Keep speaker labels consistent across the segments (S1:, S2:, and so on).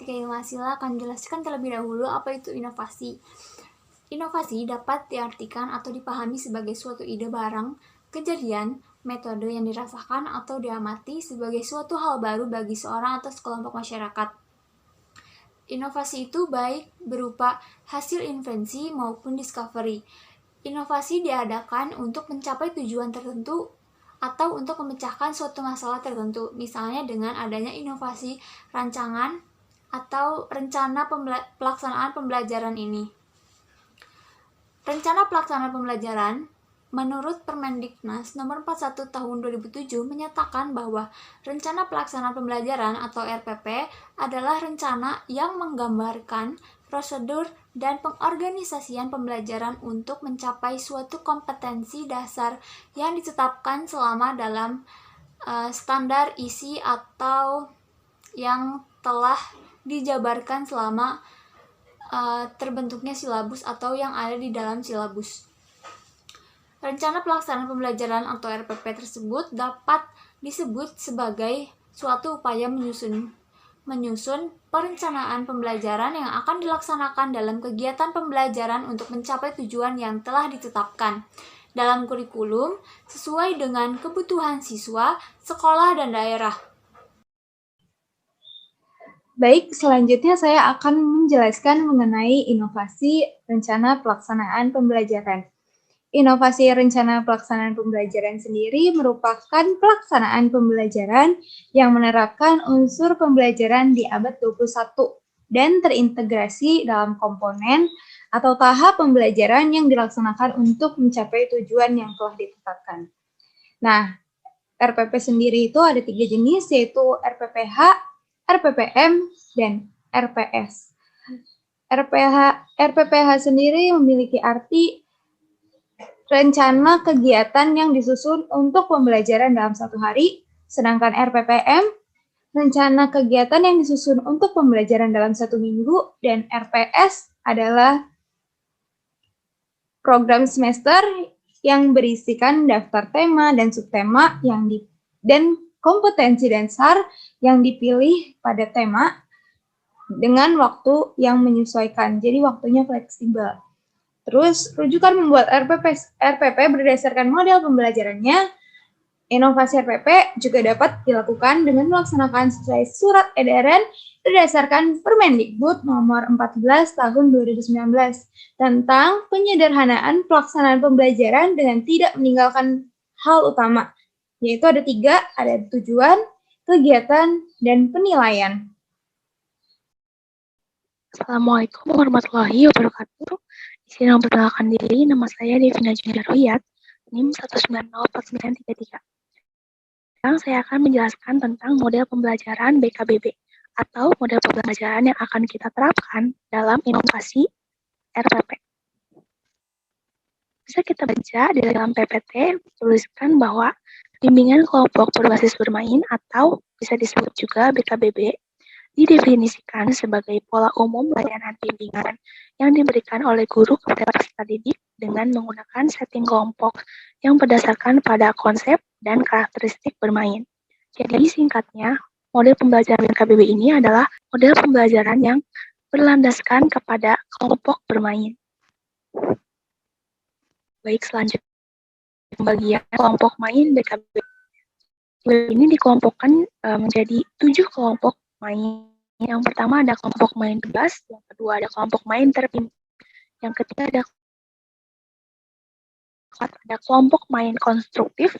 S1: Kartika Ilmasila akan menjelaskan terlebih dahulu apa itu inovasi. Inovasi dapat diartikan atau dipahami sebagai suatu ide barang, kejadian, metode yang dirasakan atau diamati sebagai suatu hal baru bagi seorang atau sekelompok masyarakat. Inovasi itu baik berupa hasil invensi maupun discovery. Inovasi diadakan untuk mencapai tujuan tertentu atau untuk memecahkan suatu masalah tertentu, misalnya dengan adanya inovasi rancangan atau rencana pelaksanaan pembelajaran ini. Rencana pelaksanaan pembelajaran menurut Permendiknas nomor 41 tahun 2007 menyatakan bahwa rencana pelaksanaan pembelajaran atau RPP adalah rencana yang menggambarkan prosedur dan pengorganisasian pembelajaran untuk mencapai suatu kompetensi dasar yang ditetapkan selama dalam standar isi atau yang telah dijabarkan selama terbentuknya silabus atau yang ada di dalam silabus. Rencana pelaksanaan pembelajaran atau RPP tersebut dapat disebut sebagai suatu upaya menyusun perencanaan pembelajaran yang akan dilaksanakan dalam kegiatan pembelajaran untuk mencapai tujuan yang telah ditetapkan dalam kurikulum sesuai dengan kebutuhan siswa, sekolah, dan daerah.
S2: Baik, selanjutnya saya akan menjelaskan mengenai inovasi rencana pelaksanaan pembelajaran. Inovasi rencana pelaksanaan pembelajaran sendiri merupakan pelaksanaan pembelajaran yang menerapkan unsur pembelajaran di abad 21 dan terintegrasi dalam komponen atau tahap pembelajaran yang dilaksanakan untuk mencapai tujuan yang telah ditetapkan. Nah, RPP sendiri itu ada 3 jenis, yaitu RPPH, RPPM, dan RPS. RPPH sendiri memiliki arti rencana kegiatan yang disusun untuk pembelajaran dalam satu hari, sedangkan RPPM, rencana kegiatan yang disusun untuk pembelajaran dalam satu minggu, dan RPS adalah program semester yang berisikan daftar tema dan subtema dan kompetensi dasar yang dipilih pada tema dengan waktu yang menyesuaikan, jadi waktunya fleksibel. Terus, rujukan membuat RPP berdasarkan model pembelajarannya. Inovasi RPP juga dapat dilakukan dengan melaksanakan sesuai surat edaran berdasarkan Permendikbud nomor 14 tahun 2019 tentang penyederhanaan pelaksanaan pembelajaran dengan tidak meninggalkan hal utama, yaitu ada 3, ada tujuan, kegiatan, dan penilaian.
S3: Assalamualaikum warahmatullahi wabarakatuh. Izin memperkenalkan diri, nama saya Devina Julia Royat, NIM 1904933. Sekarang saya akan menjelaskan tentang model pembelajaran BKBB atau model pembelajaran yang akan kita terapkan dalam inovasi RPP. Bisa kita baca di dalam PPT, tuliskan bahwa bimbingan kelompok berbasis bermain atau bisa disebut juga BKBB didefinisikan sebagai pola umum layanan bimbingan yang diberikan oleh guru kepada peserta didik dengan menggunakan setting kelompok yang berdasarkan pada konsep dan karakteristik bermain. Jadi singkatnya, model pembelajaran KBB ini adalah model pembelajaran yang berlandaskan kepada kelompok bermain. Baik, selanjutnya pembagian kelompok main BKBB. Ini dikelompokkan menjadi 7 kelompok main. Yang pertama ada kelompok main bebas, yang kedua ada kelompok main terpimpin, yang ketiga ada kelompok main konstruktif,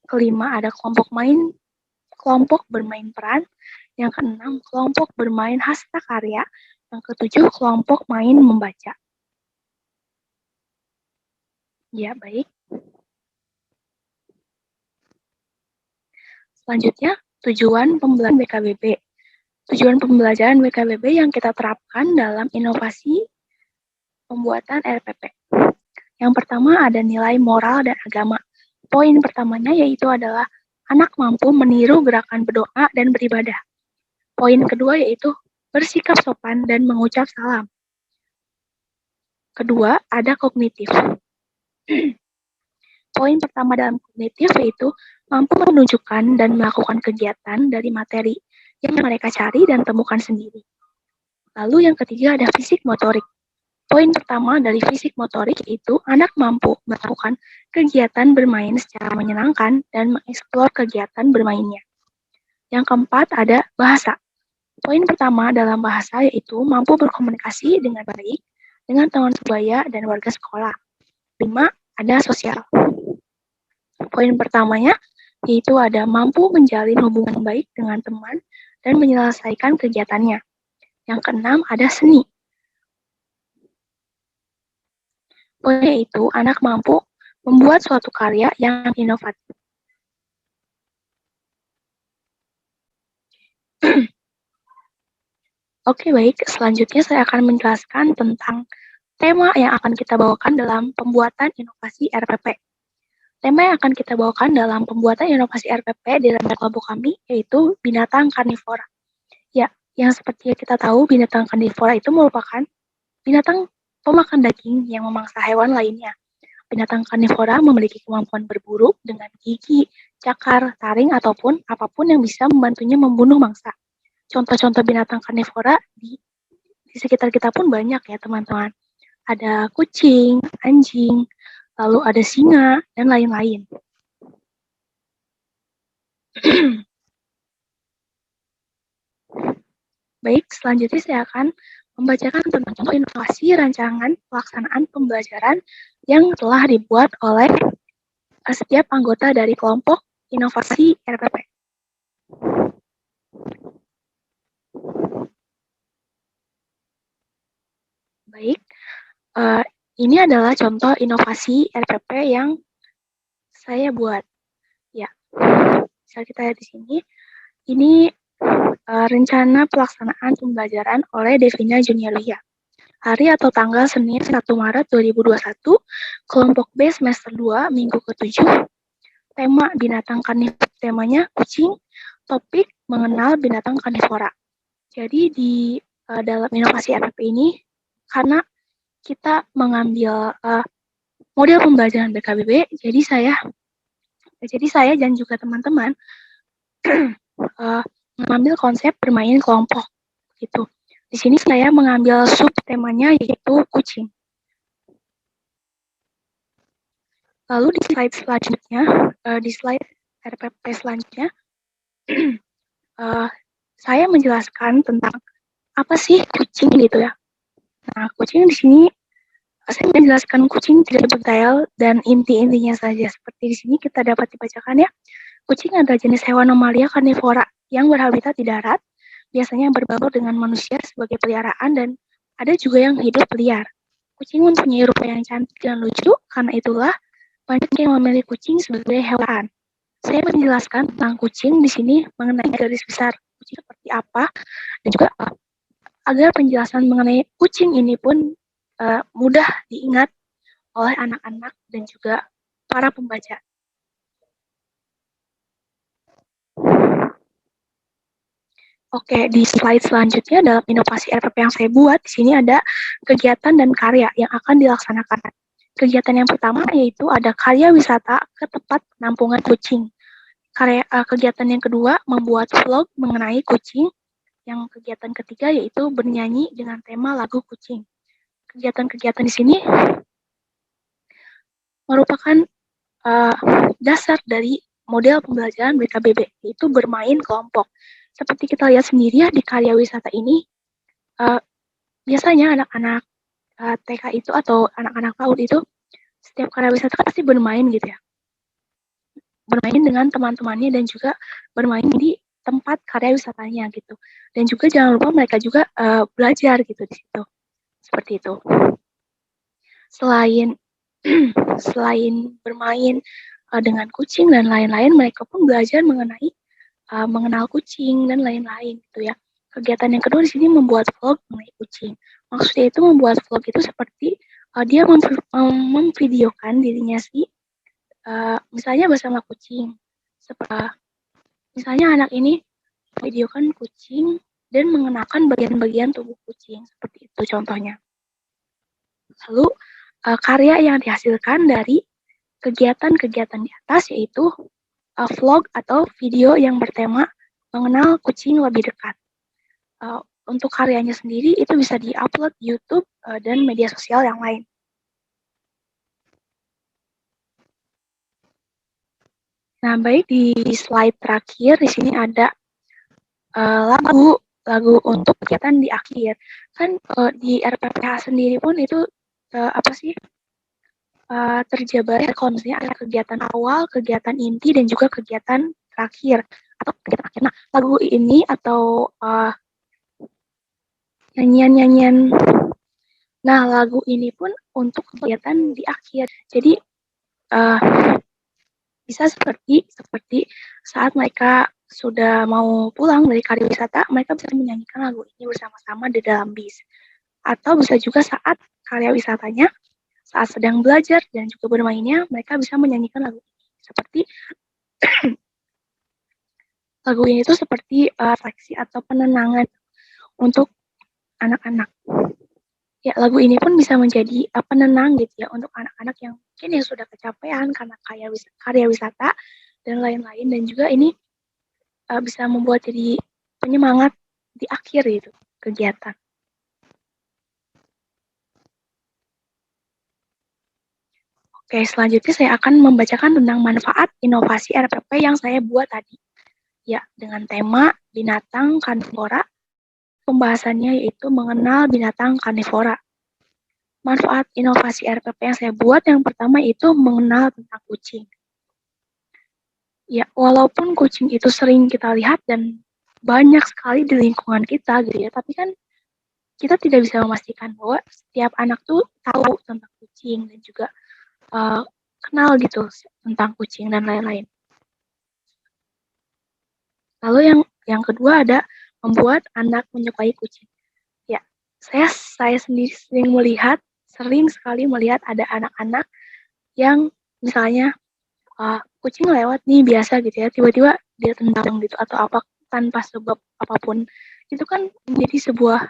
S3: kelima ada kelompok bermain peran, yang keenam kelompok bermain hasta karya, yang ketujuh kelompok main membaca. Ya, baik. Selanjutnya, tujuan pembelajaran BKBB. Tujuan pembelajaran BKBB yang kita terapkan dalam inovasi pembuatan RPP. Yang pertama ada nilai moral dan agama. Poin pertamanya yaitu adalah anak mampu meniru gerakan berdoa dan beribadah. Poin kedua yaitu bersikap sopan dan mengucap salam. Kedua, ada kognitif. Poin pertama dalam kognitif yaitu mampu menunjukkan dan melakukan kegiatan dari materi yang mereka cari dan temukan sendiri. Lalu yang ketiga ada fisik motorik. Poin pertama dari fisik motorik itu anak mampu melakukan kegiatan bermain secara menyenangkan dan mengeksplor kegiatan bermainnya. Yang keempat ada bahasa. Poin pertama dalam bahasa yaitu mampu berkomunikasi dengan baik dengan teman sebaya dan warga sekolah. 5. Ada sosial. Poin pertamanya yaitu ada mampu menjalin hubungan baik dengan teman dan menyelesaikan kegiatannya. Yang keenam ada seni. Poinnya itu anak mampu membuat suatu karya yang inovatif. Oke, baik. Selanjutnya saya akan menjelaskan tentang tema yang akan kita bawakan dalam pembuatan inovasi RPP. Tema yang akan kita bawakan dalam pembuatan inovasi RPP di dalam kelompok kami yaitu binatang karnivora. Ya, yang seperti kita tahu binatang karnivora itu merupakan binatang pemakan daging yang memangsa hewan lainnya. Binatang karnivora memiliki kemampuan berburu dengan gigi, cakar, taring, ataupun apapun yang bisa membantunya membunuh mangsa. Contoh-contoh binatang karnivora di sekitar kita pun banyak ya teman-teman. Ada kucing, anjing, lalu ada singa, dan lain-lain. Baik, selanjutnya saya akan membacakan tentang contoh inovasi rancangan pelaksanaan pembelajaran yang telah dibuat oleh setiap anggota dari kelompok inovasi RPP. Baik, ini adalah contoh inovasi RPP yang saya buat. Ya, bisa kita lihat di sini. Ini rencana pelaksanaan pembelajaran oleh Devina Juniorlia. Hari atau tanggal Senin 1 Maret 2021, kelompok B semester 2, minggu ke-7. Tema binatang karnivora, temanya kucing, topik mengenal binatang karnivora. Jadi di dalam inovasi RPP ini, karena kita mengambil model pembelajaran BKBB, jadi saya dan juga teman-teman mengambil konsep bermain kelompok gitu. Di sini saya mengambil sub temanya yaitu kucing. Lalu di slide selanjutnya, di slide RPP selanjutnya, saya menjelaskan tentang apa sih kucing gitu ya. Nah, kucing di sini saya menjelaskan kucing tidak detail dan inti-intinya saja. Seperti di sini kita dapat dibacakan ya. Kucing adalah jenis hewan mamalia karnivora yang berhabitat di darat, biasanya berbaur dengan manusia sebagai peliharaan dan ada juga yang hidup liar. Kucing mempunyai rupa yang cantik dan lucu, karena itulah banyak yang memilih kucing sebagai hewan. Saya menjelaskan tentang kucing di sini mengenai garis besar kucing seperti apa dan juga agar penjelasan mengenai kucing ini pun mudah diingat oleh anak-anak dan juga para pembaca. Oke, di slide selanjutnya dalam inovasi RPP yang saya buat, di sini ada kegiatan dan karya yang akan dilaksanakan. Kegiatan yang pertama yaitu ada karya wisata ke tempat penampungan kucing. Kegiatan yang kedua membuat vlog mengenai kucing. Yang kegiatan ketiga yaitu bernyanyi dengan tema lagu kucing. Kegiatan-kegiatan di sini merupakan dasar dari model pembelajaran BKBB, yaitu bermain kelompok. Seperti kita lihat sendiri ya di karya wisata ini, biasanya anak-anak TK itu atau anak-anak PAUD itu setiap karya wisata pasti bermain gitu ya. Bermain dengan teman-temannya dan juga bermain di tempat karya wisatanya gitu. Dan juga jangan lupa mereka juga belajar gitu di situ. Seperti itu. Selain bermain dengan kucing dan lain-lain, mereka pun belajar mengenai mengenal kucing dan lain-lain gitu ya. Kegiatan yang kedua di sini membuat vlog mengenai kucing. Maksudnya itu membuat vlog itu seperti dia memvideokan dirinya misalnya bersama kucing. Misalnya anak ini videokan kucing dan mengenakan bagian-bagian tubuh kucing, seperti itu contohnya. Lalu karya yang dihasilkan dari kegiatan-kegiatan di atas yaitu vlog atau video yang bertema mengenal kucing lebih dekat. untuk karyanya sendiri itu bisa di-upload di YouTube dan media sosial yang lain. Nah, baik di slide terakhir di sini ada lagu untuk kegiatan di akhir. Kan di RPPH sendiri pun itu terjabar ya kalau misalnya ada kegiatan awal, kegiatan inti, dan juga kegiatan terakhir atau kegiatan akhir. Nah, lagu ini atau nyanyian-nyanyian. Nah, lagu ini pun untuk kegiatan di akhir. Jadi bisa seperti saat mereka sudah mau pulang dari karya wisata, mereka bisa menyanyikan lagu ini bersama-sama di dalam bis. Atau bisa juga saat karya wisatanya, saat sedang belajar dan juga bermainnya, mereka bisa menyanyikan lagu ini. Seperti lagu ini itu seperti refleksi atau penenangan untuk anak-anak. Ya, lagu ini pun bisa menjadi penenang gitu ya untuk anak-anak yang mungkin yang sudah kecapean karena karya wisata dan lain-lain, dan juga ini bisa membuat jadi penyemangat di akhir gitu kegiatan. Oke, selanjutnya saya akan membacakan tentang manfaat inovasi RPP yang saya buat tadi. Ya, dengan tema binatang karnivora. Pembahasannya yaitu mengenal binatang karnivora. Manfaat inovasi RPP yang saya buat yang pertama itu mengenal tentang kucing. Ya, walaupun kucing itu sering kita lihat dan banyak sekali di lingkungan kita gitu ya, tapi kan kita tidak bisa memastikan bahwa setiap anak tuh tahu tentang kucing dan juga kenal gitu tentang kucing dan lain-lain. Lalu yang kedua ada membuat anak menyukai kucing. Ya, saya sendiri sering sekali melihat ada anak-anak yang misalnya kucing lewat nih biasa gitu ya, tiba-tiba dia tendang gitu atau apa tanpa sebab apapun. Itu kan menjadi sebuah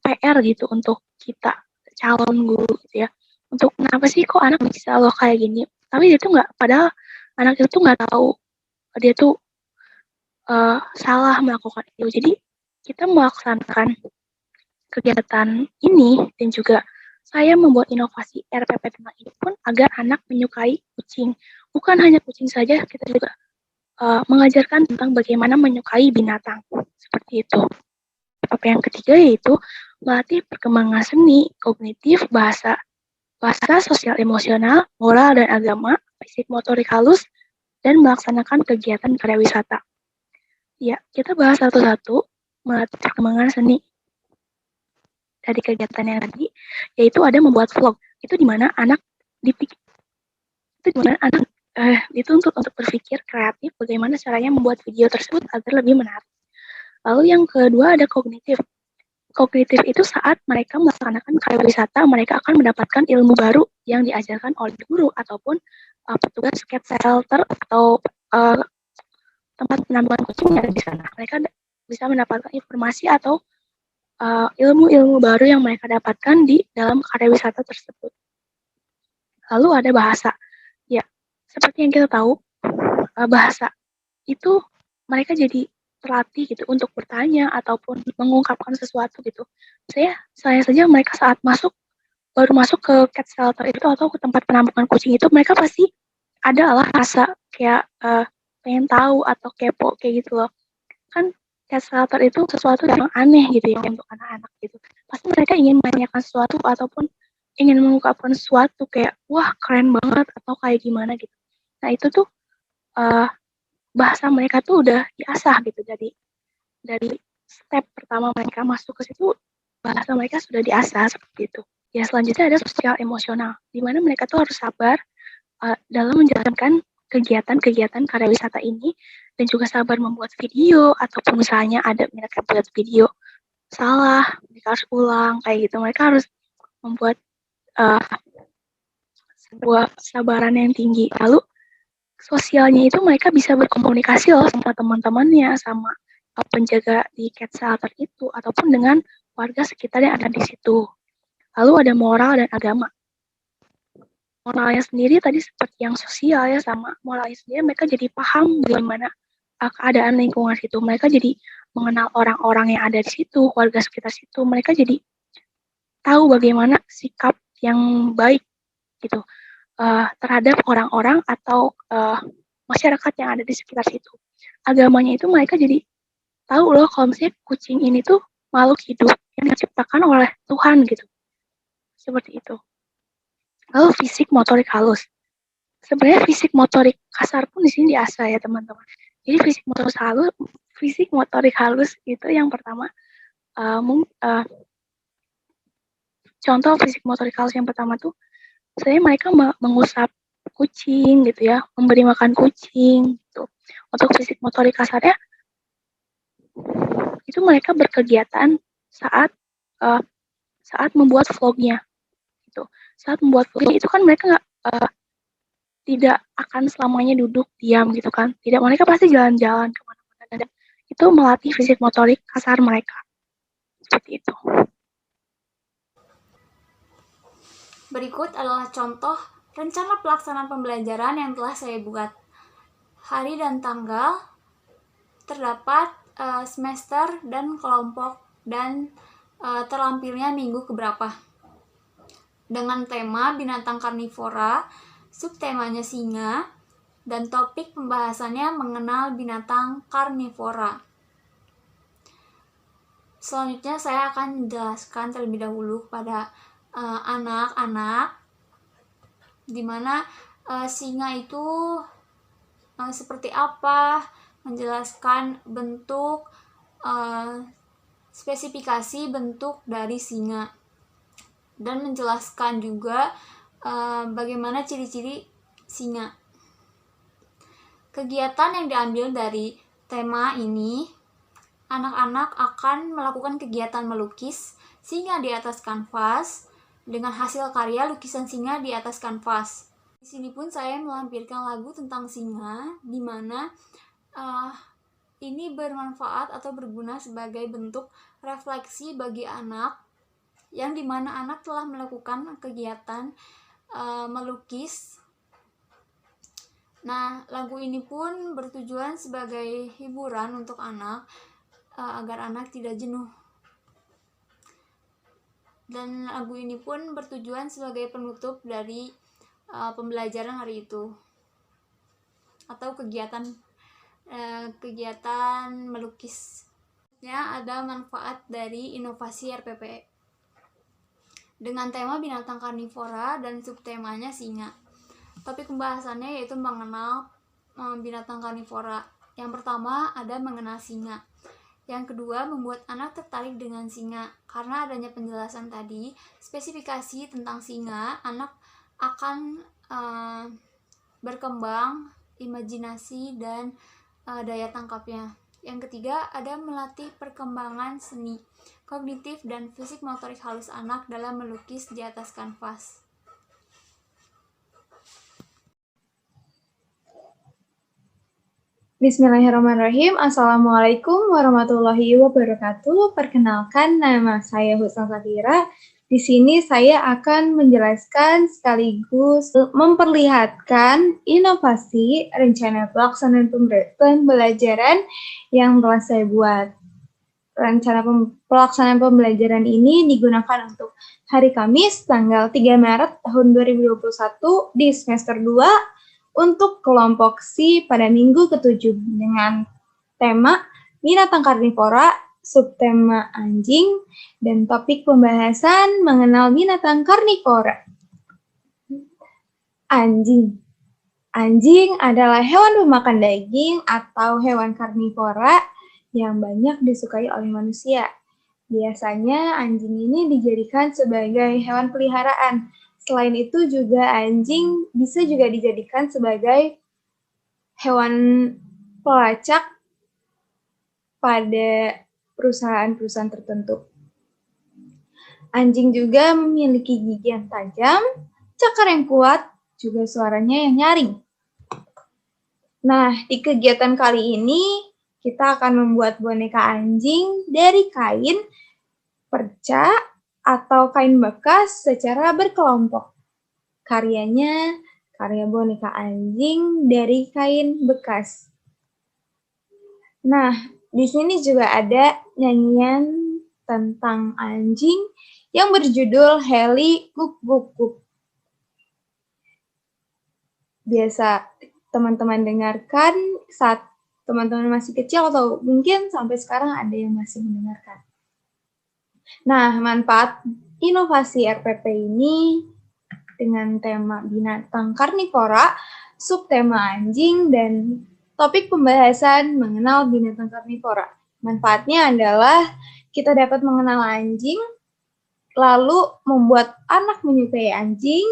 S3: PR gitu untuk kita calon guru gitu ya. Untuk kenapa sih kok anak bisa loh kayak gini? Tapi dia tuh padahal anak itu tuh nggak tahu dia tuh salah melakukan itu. Jadi kita melaksanakan kegiatan ini dan juga saya membuat inovasi RPP tentang ini pun agar anak menyukai kucing. Bukan hanya kucing saja, kita juga mengajarkan tentang bagaimana menyukai binatang. Seperti itu. RPP yang ketiga yaitu melatih perkembangan seni, kognitif, bahasa sosial emosional, moral dan agama, fisik motorik halus, dan melaksanakan kegiatan karya wisata. Ya, kita bahas satu-satu melatih perkembangan seni dari kegiatan yang tadi, yaitu ada membuat vlog. Itu di mana anak dituntut untuk berpikir kreatif bagaimana caranya membuat video tersebut agar lebih menarik. Lalu yang kedua ada kognitif. Kognitif itu saat mereka melaksanakan karya wisata, mereka akan mendapatkan ilmu baru yang diajarkan oleh guru ataupun petugas cat shelter atau tempat penampungan kucing yang ada di sana. Mereka bisa mendapatkan informasi atau ilmu-ilmu baru yang mereka dapatkan di dalam karya wisata tersebut. Lalu ada bahasa. Ya, seperti yang kita tahu, bahasa itu mereka jadi terlatih gitu untuk bertanya ataupun mengungkapkan sesuatu gitu. Saya saja mereka saat baru masuk ke cat shelter itu atau ke tempat penampungan kucing itu, mereka pasti ada rasa kayak pengen tahu atau kepo kayak gitu loh. Kan cat shelter itu sesuatu yang aneh gitu ya untuk anak-anak gitu. Pasti mereka ingin menanyakan sesuatu ataupun ingin mengungkapkan sesuatu kayak wah keren banget atau kayak gimana gitu. Nah itu tuh bahasa mereka tuh udah diasah gitu dari step pertama mereka masuk ke situ, bahasa mereka sudah diasah seperti itu. Ya selanjutnya ada sosial emosional, di mana mereka tuh harus sabar dalam menjalankan kegiatan-kegiatan karya wisata ini dan juga sabar membuat video ataupun misalnya ada mereka buat video salah, mereka harus ulang kayak gitu. Mereka harus membuat sebuah kesabaran yang tinggi. Lalu sosialnya itu mereka bisa berkomunikasi loh sama teman-temannya, sama penjaga di cat shelter itu ataupun dengan warga sekitar yang ada di situ. Lalu ada moral dan agama. Moralnya sendiri tadi seperti yang sosial ya, sama moralnya sendiri mereka jadi paham bagaimana keadaan lingkungan situ. Mereka jadi mengenal orang-orang yang ada di situ, warga sekitar situ. Mereka jadi tahu bagaimana sikap yang baik gitu terhadap orang-orang atau masyarakat yang ada di sekitar situ. Agamanya itu mereka jadi tahu loh kalau misalnya kucing ini tuh makhluk hidup yang diciptakan oleh Tuhan gitu. Seperti itu. Lalu fisik motorik halus. Sebenarnya fisik motorik kasar pun di sini diasah ya teman-teman. Jadi fisik motorik halus itu yang pertama contoh fisik motorik halus yang pertama tuh saya mereka mengusap kucing gitu ya, memberi makan kucing gitu. Untuk fisik motorik kasarnya itu mereka berkegiatan saat membuat vlognya gitu. Saat membuat vlognya itu kan mereka tidak akan selamanya duduk diam gitu kan. Tidak, mereka pasti jalan-jalan kemana-mana dan itu melatih fisik motorik kasar mereka. Seperti itu.
S1: Berikut adalah contoh rencana pelaksanaan pembelajaran yang telah saya buat. Hari dan tanggal, terdapat semester dan kelompok, dan terlampirnya minggu keberapa. Dengan tema binatang karnivora, subtemanya singa, dan topik pembahasannya mengenal binatang karnivora. Selanjutnya saya akan menjelaskan terlebih dahulu pada anak-anak, di mana singa itu seperti apa, menjelaskan bentuk, spesifikasi bentuk dari singa, dan menjelaskan juga bagaimana ciri-ciri singa. Kegiatan yang diambil dari tema ini, anak-anak akan melakukan kegiatan melukis singa di atas kanvas dengan hasil karya lukisan singa di atas kanvas. Di sini pun saya melampirkan lagu tentang singa, di mana ini bermanfaat atau berguna sebagai bentuk refleksi bagi anak, yang dimana anak telah melakukan kegiatan melukis. Nah, lagu ini pun bertujuan sebagai hiburan untuk anak, agar anak tidak jenuh. Dan lagu ini pun bertujuan sebagai penutup dari pembelajaran hari itu, atau kegiatan melukis. Ya, ada manfaat dari inovasi RPP dengan tema binatang karnivora dan subtemanya singa. Topik pembahasannya yaitu mengenal binatang karnivora. Yang pertama ada mengenal singa. Yang kedua, membuat anak tertarik dengan singa. Karena adanya penjelasan tadi, spesifikasi tentang singa, anak akan berkembang imajinasi dan daya tangkapnya. Yang ketiga, ada melatih perkembangan seni, kognitif, dan fisik motorik halus anak dalam melukis di atas kanvas.
S2: Bismillahirrahmanirrahim. Assalamualaikum warahmatullahi wabarakatuh. Perkenalkan, nama saya Husna Safira. Di sini saya akan menjelaskan sekaligus memperlihatkan inovasi rencana pelaksanaan pembelajaran yang telah saya buat. Rencana pelaksanaan pembelajaran ini digunakan untuk hari Kamis tanggal 3 Maret tahun 2021 di semester 2 untuk kelompok C pada minggu ke-7 dengan tema binatang karnivora, subtema anjing, dan topik pembahasan mengenal binatang karnivora. Anjing. Anjing adalah hewan pemakan daging atau hewan karnivora yang banyak disukai oleh manusia. Biasanya anjing ini dijadikan sebagai hewan peliharaan. Selain itu juga anjing bisa juga dijadikan sebagai hewan pelacak pada perusahaan-perusahaan tertentu. Anjing juga memiliki gigi yang tajam, cakar yang kuat, juga suaranya yang nyaring. Nah, di kegiatan kali ini kita akan membuat boneka anjing dari kain, perca, atau kain bekas secara berkelompok. Karyanya karya boneka anjing dari kain bekas. Nah, di sini juga ada nyanyian tentang anjing yang berjudul Heli Guk Guk Guk. Biasa teman-teman dengarkan saat teman-teman masih kecil atau mungkin sampai sekarang ada yang masih mendengarkan. Nah, manfaat inovasi RPP ini dengan tema binatang karnivora, subtema anjing, dan topik pembahasan mengenal binatang karnivora. Manfaatnya adalah kita dapat mengenal anjing, lalu membuat anak menyukai anjing,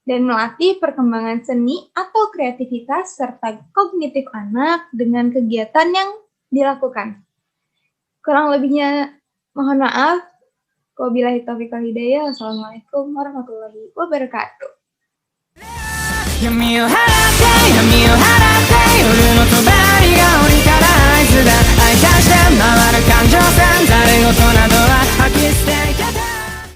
S2: dan melatih perkembangan seni atau kreativitas serta kognitif anak dengan kegiatan yang dilakukan. Kurang lebihnya mohon maaf. Wabillahi taufiq wal hidayah. Wassalamualaikum warahmatullahi wabarakatuh.
S4: 闇を払って夜の翼